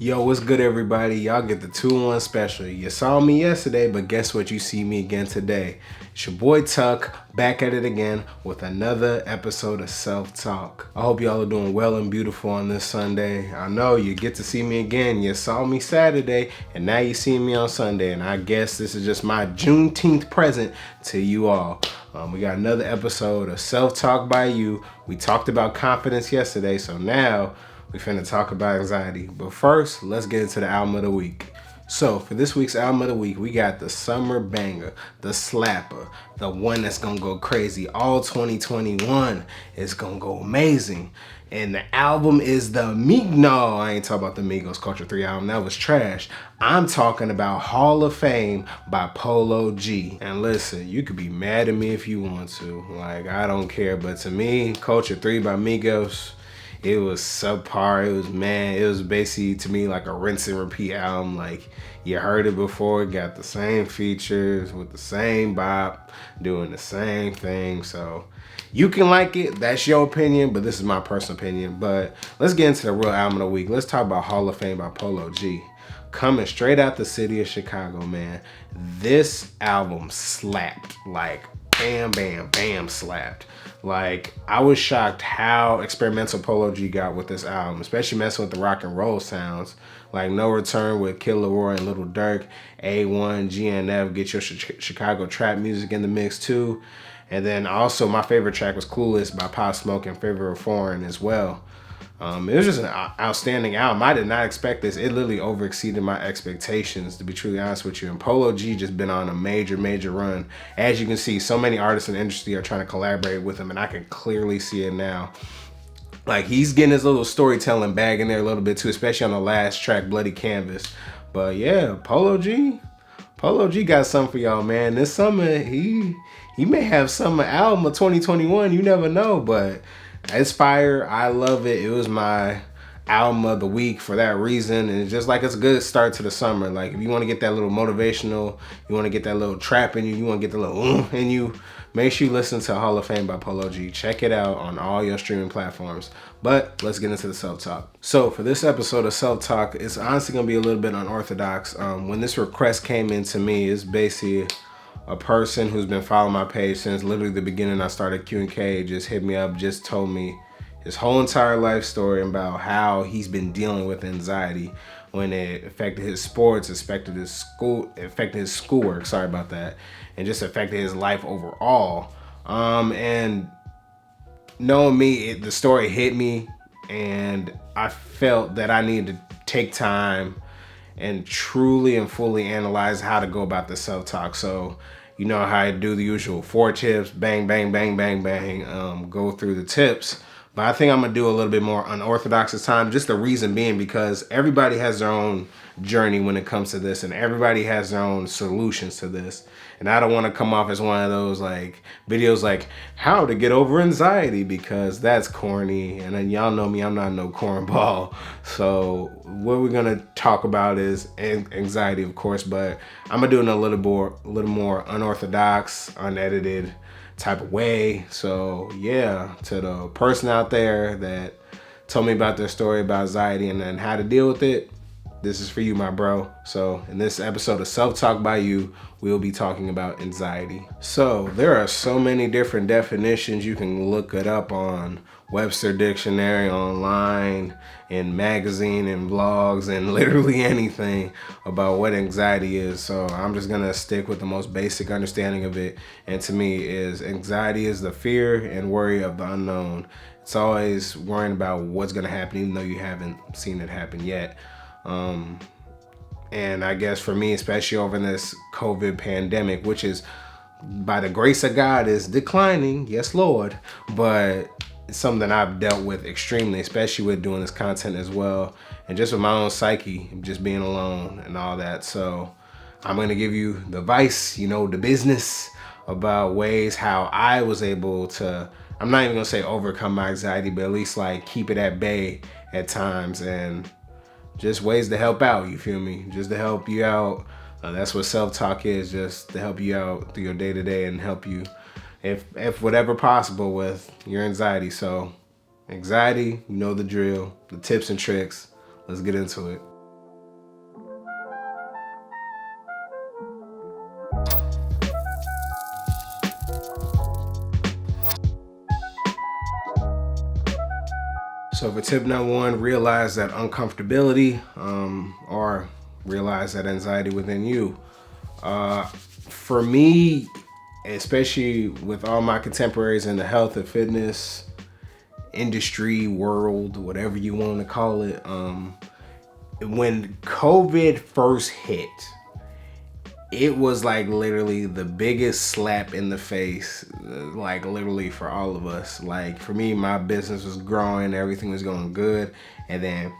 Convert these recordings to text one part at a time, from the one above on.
Yo, what's good, everybody? Y'all get the 2-1 special. You saw me yesterday, but guess what? You see me again today. It's your boy Tuck, back at it again with another episode of Self-Talk. I hope y'all are doing well and beautiful on this Sunday. I know you get to see me again. You saw me Saturday, and now you see me on Sunday. And I guess this is just my Juneteenth present to you all. We got another episode of Self-Talk by You. We talked about confidence yesterday, so now we finna talk about anxiety. But first, let's get into the album of the week. So for this week's album of the week, we got the summer banger, the slapper, the one that's gonna go crazy. All 2021 is gonna go amazing. And the album is the No, I ain't talking about the Migos Culture 3 album. That was trash. I'm talking about Hall of Fame by Polo G. And listen, you could be mad at me if you want to. Like, I don't care. But to me, Culture 3 by Migos, it was subpar. It was basically, to me, like a rinse and repeat album. Like, you heard it before, got the same features with the same bop, doing the same thing. So you can like it, that's your opinion, but this is my personal opinion. But let's get into the real album of the week. Let's talk about Hall of Fame by Polo G. Coming straight out the city of Chicago, man. This album slapped. Like, bam, bam, bam, slapped. Like, I was shocked how experimental Polo G got with this album, especially messing with the rock and roll sounds. Like No Return with Kid Leroy and Little Durk, A1, GNF, get your Chicago trap music in the mix too. And then also my favorite track was Clueless by Pop Smoke and Favor of Foreign as well. It was just an outstanding album. I did not expect this. It literally overexceeded my expectations, to be truly honest with you. And Polo G just been on a major run. As you can see, so many artists in the industry are trying to collaborate with him, and I can clearly see it now. Like, he's getting his little storytelling bag in there a little bit too, especially on the last track, Bloody Canvas. But yeah, Polo G got something for y'all, man. This summer, he may have summer album of 2021. You never know, but it's fire. I love it. It was my album of the week for that reason. And it's just like, it's a good start to the summer. Like, if you want to get that little motivational, you want to get that little trap in you, you want to get the little in you, make sure you listen to Hall of Fame by Polo G. Check it out on all your streaming platforms. But let's get into the self-talk. So for this episode of Self-Talk, it's honestly going to be a little bit unorthodox. When this request came in to me, it's basically a person who's been following my page since literally the beginning I started Q&K, just hit me up, just told me his whole entire life story about how he's been dealing with anxiety when it affected his sports, affected his schoolwork, sorry about that, and just affected his life overall. And knowing me, the story hit me, and I felt that I needed to take time and truly and fully analyze how to go about the self-talk. So, you know how I do the usual 4 tips, bang, bang, bang, bang, bang, go through the tips. But I think I'm gonna do a little bit more unorthodox this time. Just the reason being because everybody has their own journey when it comes to this, and everybody has their own solutions to this. And I don't want to come off as one of those like videos like how to get over anxiety, because that's corny. And then y'all know me, I'm not no cornball. So what we're gonna talk about is anxiety, of course, but I'm gonna do it in a little more unorthodox, unedited type of way. So yeah, to the person out there that told me about their story about anxiety and then how to deal with it, this is for you, my bro. So in this episode of Self-Talk by You, we'll be talking about anxiety. So there are so many different definitions. You can look it up on Webster Dictionary, online, in magazine, and blogs, and literally anything about what anxiety is. So I'm just gonna stick with the most basic understanding of it. And to me, is anxiety is the fear and worry of the unknown. It's always worrying about what's gonna happen, even though you haven't seen it happen yet. And I guess for me, especially over this COVID pandemic, which is by the grace of God is declining, yes Lord, but it's something I've dealt with extremely, especially with doing this content as well, and just with my own psyche, just being alone and all that. So I'm gonna give you the advice, the business about ways how I was able to, I'm not even gonna say overcome my anxiety, but at least like keep it at bay at times, and just ways to help out, you feel me? Just to help you out. That's what self-talk is, just to help you out through your day-to-day and help you, if whatever possible, with your anxiety. So anxiety, you know the drill, the tips and tricks. Let's get into it. So for tip number one, realize that uncomfortability or realize that anxiety within you. For me, especially with all my contemporaries in the health and fitness industry world, whatever you want to call it, when COVID first hit, it was like literally the biggest slap in the face, like literally for all of us. Like for me, my business was growing, everything was going good, and then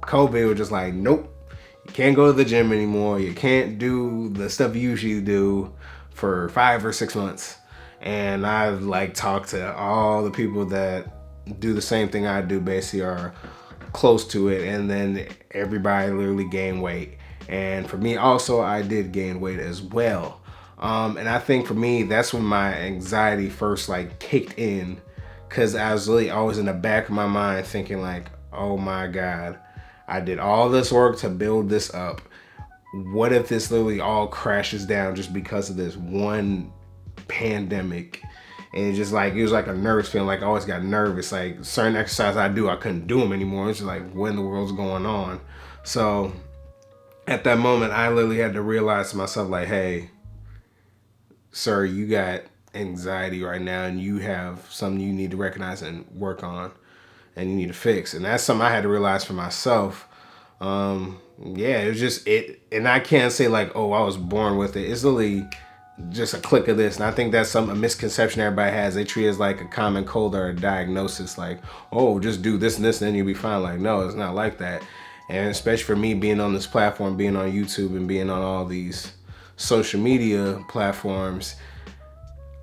COVID was just like, nope, you can't go to the gym anymore, you can't do the stuff you usually do for 5 or 6 months. And I've like talked to all the people that do the same thing I do, basically are close to it, and then everybody literally gained weight. And for me also, I did gain weight as well. And I think for me, that's when my anxiety first like kicked in, because I was really always in the back of my mind thinking like, oh my God, I did all this work to build this up. What if this literally all crashes down just because of this one pandemic? And it just like, it was like a nervous feeling, like I always got nervous. Like certain exercises I couldn't do them anymore. It's just like, what in the world's going on? So at that moment, I literally had to realize to myself, like, hey, sir, you got anxiety right now, and you have something you need to recognize and work on, and you need to fix. And that's something I had to realize for myself. Yeah, it was just it. And I can't say like, oh, I was born with it. It's literally just a click of this. And I think that's a misconception everybody has. They treat it as like a common cold or a diagnosis, like, oh, just do this and this and then you'll be fine. Like, no, it's not like that. And especially for me being on this platform, being on YouTube and being on all these social media platforms,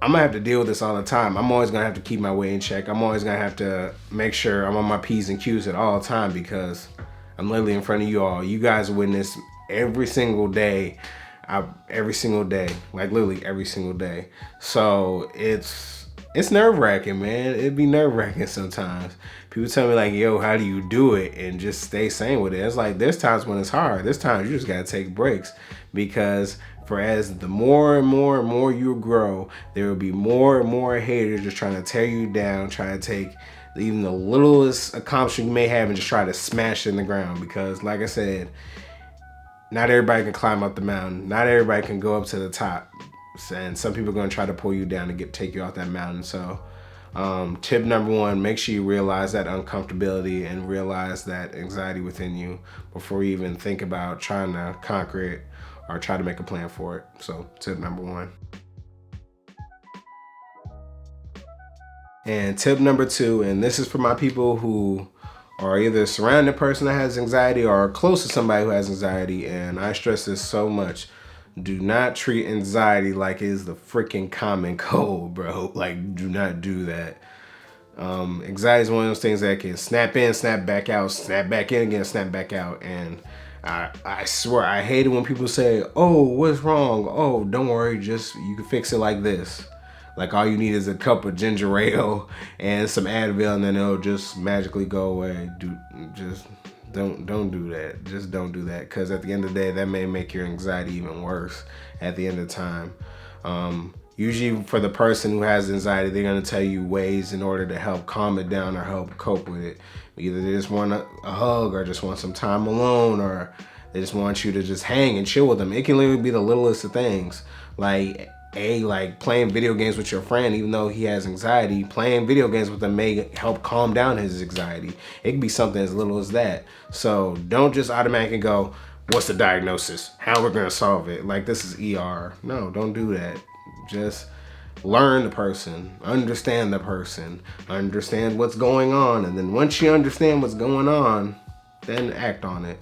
I'm gonna have to deal with this all the time. I'm always gonna have to keep my weight in check. I'm always gonna have to make sure I'm on my P's and Q's at all time, because I'm literally in front of you all. You guys witness every single day, like literally every single day. So it's nerve-wracking, man. It'd be nerve-wracking sometimes. People tell me like, yo, how do you do it? And just stay sane with it. It's like, there's times when it's hard. There's times you just gotta take breaks, because for as the more and more you grow, there will be more and more haters just trying to tear you down, trying to take even the littlest accomplishment you may have and just try to smash it in the ground. Because like I said, not everybody can climb up the mountain. Not everybody can go up to the top. And some people are going to try to pull you down and take you off that mountain. So tip number one, make sure you realize that uncomfortability and realize that anxiety within you before you even think about trying to conquer it or try to make a plan for it. So tip number one. And tip number two, and this is for my people who are either surrounding a person that has anxiety or are close to somebody who has anxiety, and I stress this so much. Do not treat anxiety like it is the freaking common cold, bro. Like, do not do that. Anxiety is one of those things that can snap in, snap back out, snap back in again, snap back out. And I swear, I hate it when people say, oh, what's wrong? Oh, don't worry, you can fix it like this. Like all you need is a cup of ginger ale and some Advil, and then it'll just magically go away. Don't do that. Just don't do that, because at the end of the day, that may make your anxiety even worse at the end of the time. Usually for the person who has anxiety, they're going to tell you ways in order to help calm it down or help cope with it. Either they just want a hug or just want some time alone, or they just want you to just hang and chill with them. It can literally be the littlest of things. Like playing video games with your friend, even though he has anxiety, playing video games with him may help calm down his anxiety. It can be something as little as that. So don't just automatically go, what's the diagnosis? How we're gonna solve it? Like this is ER. No, don't do that. Just learn the person, understand the person, understand what's going on. And then once you understand what's going on, then act on it.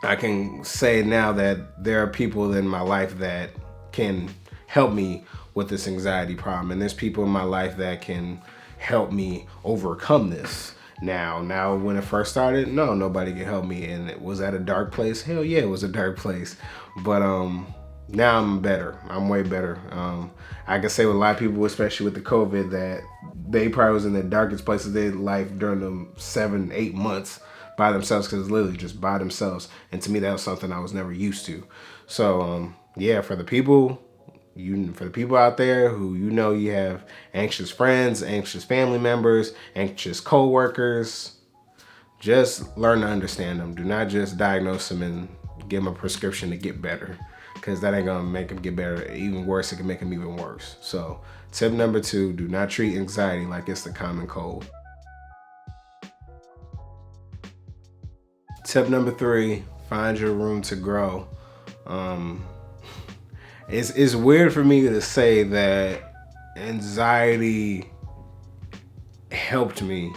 I can say now that there are people in my life that can help me with this anxiety problem, and there's people in my life that can help me overcome this. Now when it first started, no, nobody could help me, and it was at a dark place. Hell yeah, it was a dark place. But now I'm better. I'm way better. I can say with a lot of people, especially with the COVID, that they probably was in the darkest places of their life during them 7-8 months by themselves, because literally just by themselves. And to me, that was something I was never used to. So yeah, for the people, For the people out there who you have anxious friends, anxious family members, anxious co-workers, just learn to understand them. Do not just diagnose them and give them a prescription to get better, because that ain't gonna make them get better. Even worse, it can make them even worse. So tip number 2, do not treat anxiety like it's the common cold. Tip number 3, find your room to grow. It's weird for me to say that anxiety helped me,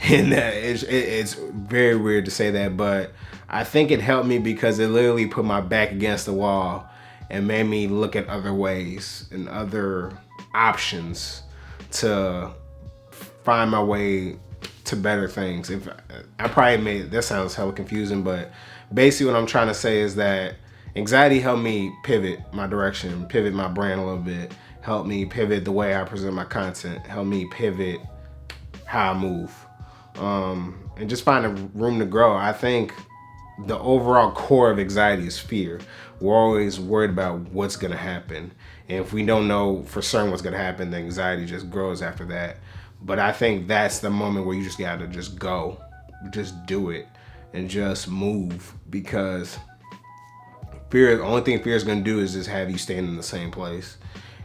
and that it's very weird to say that, but I think it helped me because it literally put my back against the wall and made me look at other ways and other options to find my way to better things. If I probably made that sounds hella confusing, but basically what I'm trying to say is that anxiety helped me pivot my direction, pivot my brand a little bit, helped me pivot the way I present my content, helped me pivot how I move, and just find a room to grow. I think the overall core of anxiety is fear. We're always worried about what's gonna happen, and if we don't know for certain what's gonna happen, the anxiety just grows after that. But I think that's the moment where you just gotta just go, just do it, and just move, because fear, the only thing fear is gonna do is just have you stand in the same place.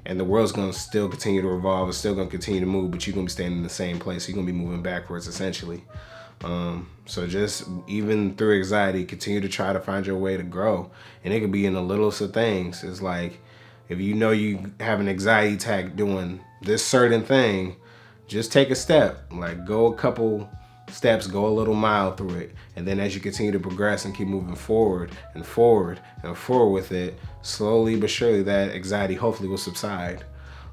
And the world's gonna still continue to revolve, it's still gonna continue to move, but you're gonna be standing in the same place. You're gonna be moving backwards, essentially. So just, even through anxiety, continue to try to find your way to grow. And it could be in the littlest of things. It's like, if you know you have an anxiety attack doing this certain thing, just take a step. Like, go a couple steps, go a little mile through it, and then as you continue to progress and keep moving forward and forward and forward with it, slowly but surely that anxiety hopefully will subside.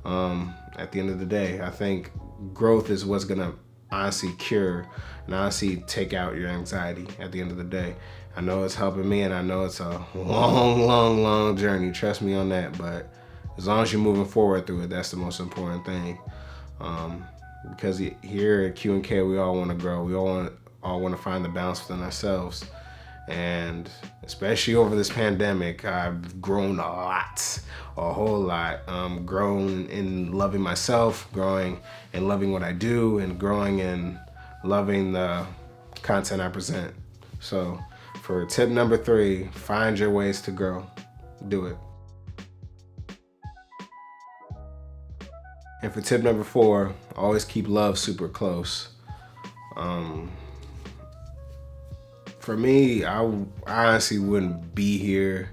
At the end of the day, I think growth is what's gonna honestly cure and honestly take out your anxiety at the end of the day. I know it's helping me, and I know it's a long journey, trust me on that, but as long as you're moving forward through it, that's the most important thing. Because here at Q&K, we all want to grow. We all want to find the balance within ourselves. And especially over this pandemic, I've grown a whole lot. Grown in loving myself, growing in loving what I do, and growing in loving the content I present. So for tip number 3, find your ways to grow. Do it. And for tip number 4, always keep love super close. For me, I honestly wouldn't be here,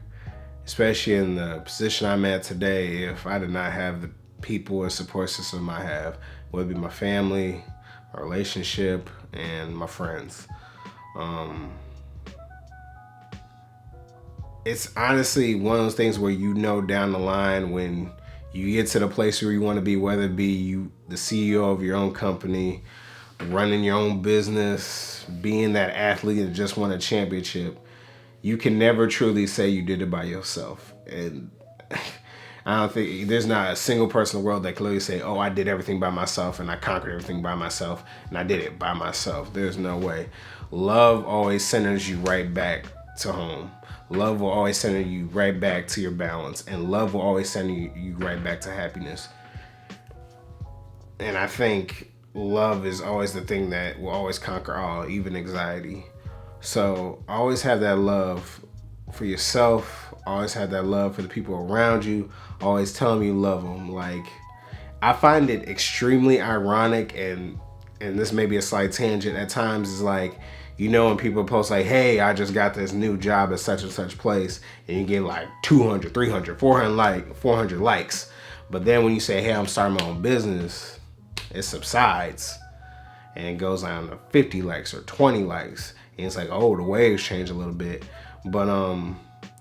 especially in the position I'm at today, if I did not have the people and support system I have, whether it be my family, my relationship, and my friends. It's honestly one of those things where down the line when you get to the place where you want to be, whether it be you, the CEO of your own company, running your own business, being that athlete that just won a championship, you can never truly say you did it by yourself. And I don't think there's not a single person in the world that can literally say, oh, I did everything by myself and I conquered everything by myself and I did it by myself. There's no way. Love always centers you right back to home. Love will always send you right back to your balance, and love will always send you right back to happiness. And I think love is always the thing that will always conquer all, even anxiety. So always have that love for yourself. Always have that love for the people around you. Always tell them you love them. Like, I find it extremely ironic, and this may be a slight tangent at times, is like, when people post like, hey, I just got this new job at such and such place, and you get like 200, 300, 400 likes. But then when you say, hey, I'm starting my own business, it subsides and it goes down to 50 likes or 20 likes. And it's like, oh, the waves change a little bit. But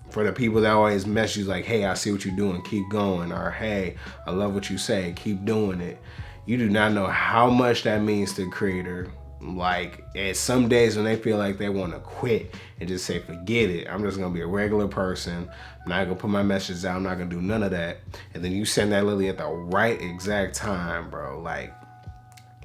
for the people that always message you like, hey, I see what you're doing, keep going. Or, hey, I love what you say, keep doing it. You do not know how much that means to the creator. Like, at some days when they feel like they want to quit and just say, forget it, I'm just going to be a regular person, I'm not going to put my messages out, I'm not going to do none of that. And then you send that literally at the right exact time, bro. Like,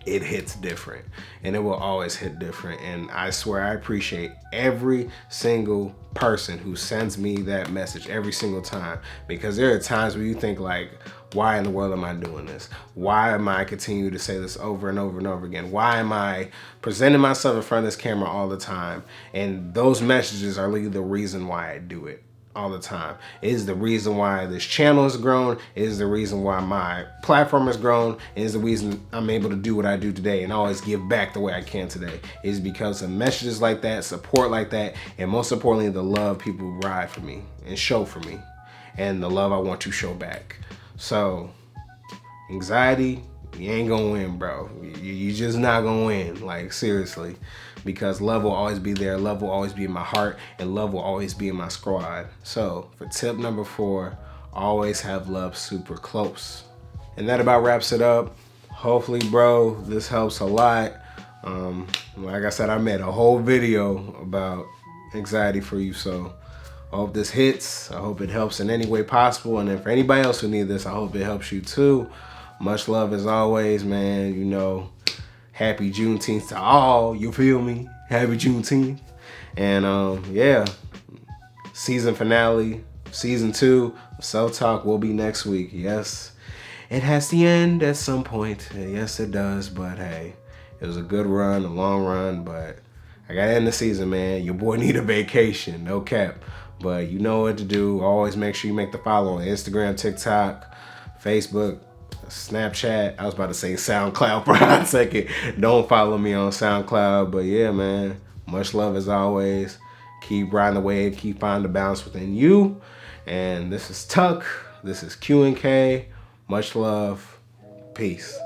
it hits different, and it will always hit different. And I swear I appreciate every single person who sends me that message every single time, because there are times where you think like, why in the world am I doing this? Why am I continuing to say this over and over and over again? Why am I presenting myself in front of this camera all the time? And those messages are really the reason why I do it all the time. It is the reason why this channel has grown. It is the reason why my platform has grown. It is the reason I'm able to do what I do today and always give back the way I can today. It is because of messages like that, support like that, and most importantly, the love people ride for me and show for me, and the love I want to show back. So, Anxiety, you ain't gonna win, bro. You just not gonna win, like seriously, because love will always be there, love will always be in my heart, and love will always be in my squad. So for tip number 4, always have love super close. And that about wraps it up. Hopefully, bro, this helps a lot. Like I said, I made a whole video about anxiety for you, so I hope this hits. I hope it helps in any way possible. And then for anybody else who needs this, I hope it helps you too. Much love as always, man. You know, happy Juneteenth to all. You feel me? Happy Juneteenth. And yeah, season finale, season 2 of Self Talk will be next week. Yes, it has to end at some point. Yes, it does. But hey, it was a good run, a long run. But I gotta end the season, man. Your boy need a vacation, no cap. But you know what to do. Always make sure you make the follow on Instagram, TikTok, Facebook, Snapchat. I was about to say SoundCloud for a second. Don't follow me on SoundCloud. But yeah, man, much love as always. Keep riding the wave. Keep finding the balance within you. And this is Tuck. This is Q&K. Much love. Peace.